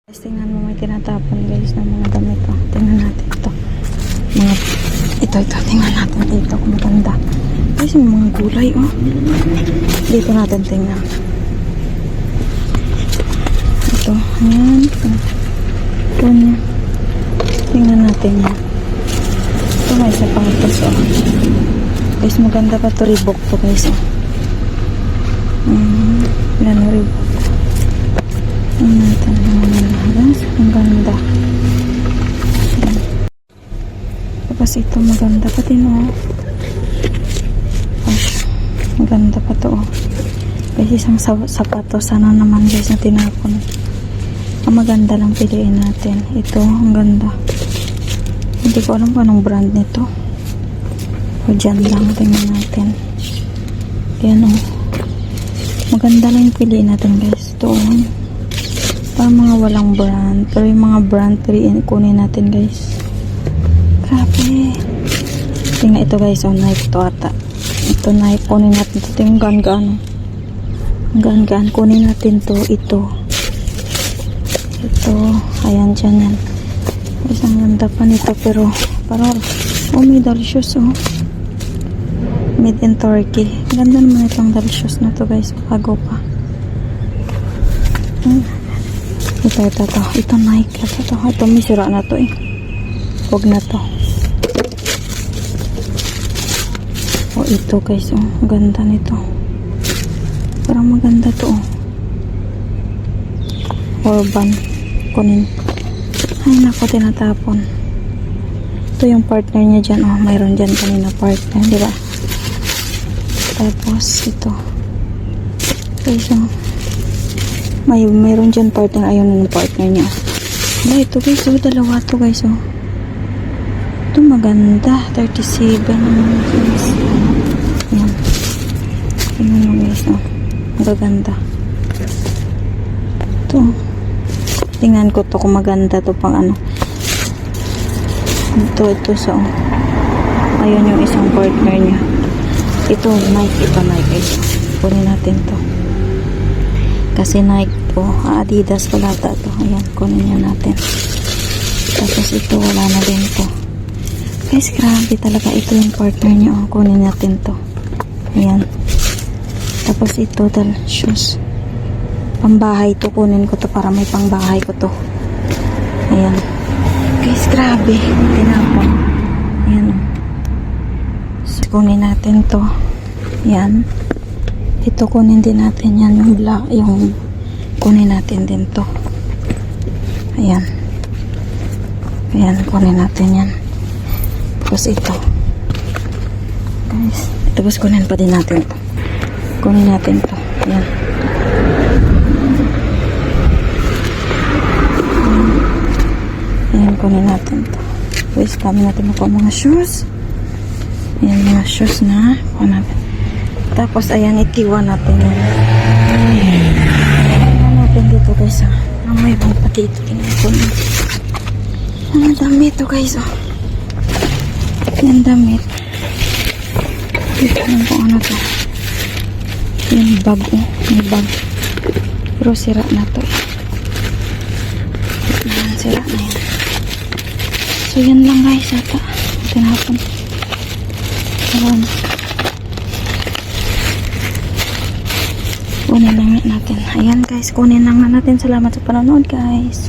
Guys, tingnan mo, may tinatapon guys ng mga damit. Oh, tingnan natin ito. Ito, tingnan natin dito kung maganda. Guys, may mga gulay, oh. Dito natin tingnan. Ito, ayan. Ito niya. Tingnan natin yan. Ito, may isa pang ito, so. Guys, maganda pa ito, Reebok to guys, oh. Yan, Reebok. Tingnan natin. Ang ganda. Tapos ito maganda pa din, oh. Maganda pa to, oh. Guys, isang sapato sana naman guys na tinapon. Ang maganda lang piliin natin. Ito, ang ganda. Hindi ko alam kung anong brand nito. O dyan lang, tingnan natin. Ayan, oh. Maganda lang yung piliin natin guys. Ito, oh. Para mga walang brand. Pero yung mga brand, kunin natin guys. Grabe. Tingnan ito guys. Oh, knife to ata. Ito knife. Kunin natin ito. Yung gaan-gaan. Gaan-gaan. Kunin natin to. Ito. Ayan dyan yan. Isang ganda pa nito. Pero parang may delicious, oh. Made in Turkey. Ganda naman itong delicious na to guys. Bago pa. Ito Nike. Ito may sira na to, eh. Huwag na to. O ito guys, oh. Ganda nito. Parang maganda to, oh. Urban. Kunin. Ay nako, tinatapon. Ito yung partner niya dyan, oh. Mayroon dyan kanina partner, diba? Tapos ito. Guys, oh. Mayroon dyan partner. Ayun yung partner niya. Ito guys, oh. Dalawa to guys, oh. Ito maganda. 37 naman guys. Ayan. Tingnan mo guys, oh. Magaganda. Ito. Tingnan ko to kung maganda to pang ano. Ito so. Ayun yung isang partner niya. Ito Nike guys. Kunin natin to. Kasi Nike to, Adidas pala to. Ayan, kunin niya natin. Tapos ito, wala na din to. Guys, grabe talaga. Ito yung partner niya. Oh, kunin natin to. Ayan. Tapos ito, shoes. Pambahay to. Kunin ko to para may pangbahay ko to. Ayan. Guys, grabe. Tinapon. Ayan. So, kunin natin to. Ayan. Ito kunin din natin yan, yung black, yung kunin natin din to. Ayan. Ayan, kunin natin yan. Tapos ito. Guys, tapos kunin pa din natin to. Kunin natin to. Ayan. Ayan, kunin natin to. Guys, kami natin ako mga shoes. Ayan, mga shoes na. Kunin natin. Tapos, ayan, itiwan natin yan. Itiwan natin dito, guys, ah. May bang pati ito. Tingnan ko na. Ang damit to, guys, oh. Yan, damit. Ito kung ano to. Yan, bag, oh. May bag. Pero sira na to. Yan, sira na yan. So, yan lang, guys, ata. Tinapon. Ayan. Kunin lang natin. Ayan guys, kunin lang na natin. Salamat sa panonood guys.